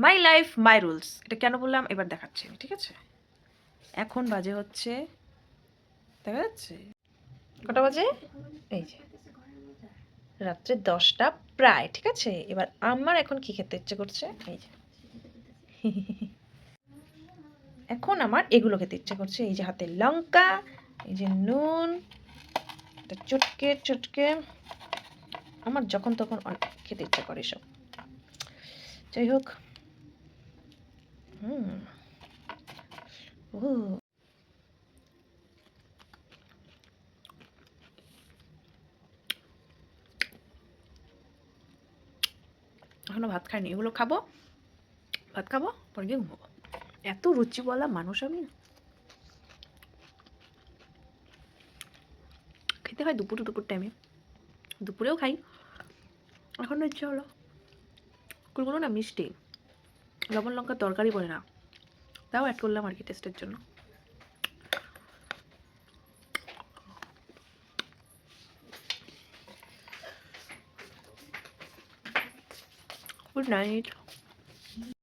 My life my rules. এটা কেন বললাম এবার দেখাচ্ছি আমি, ঠিক আছে? এখন বাজে হচ্ছে, দেখা যাচ্ছে কটা বাজে? এই যে রাত্রে 10টা প্রায়, ঠিক আছে? এবার আমার এখন কি খেতে ইচ্ছে করছে, এই যে এখন আমার এগুলো খেতে ইচ্ছে করছে। এই যে হাতে লঙ্কা, এই যে নুন, এটা চটকে চটকে আমার যখন তখন অনেক খেতে ইচ্ছে করে সব। যাই হোক, ও এখনো ভাত খাইনি, এগুলো খাবো, ভাত খাবো, পরে গিয়ে ঘুমাবো। এত রুচিওয়ালা মানুষ আমি। খেতে হয় দুপুর দুপুর টাইমে, দুপুরেও খাই। এখনো ইচ্ছে হলো কোনো না মিষ্টি, লবণ লঙ্কার তরকারি পড়ে না, তাও অ্যাড করলাম আর কি টেস্টের জন্য। Good night.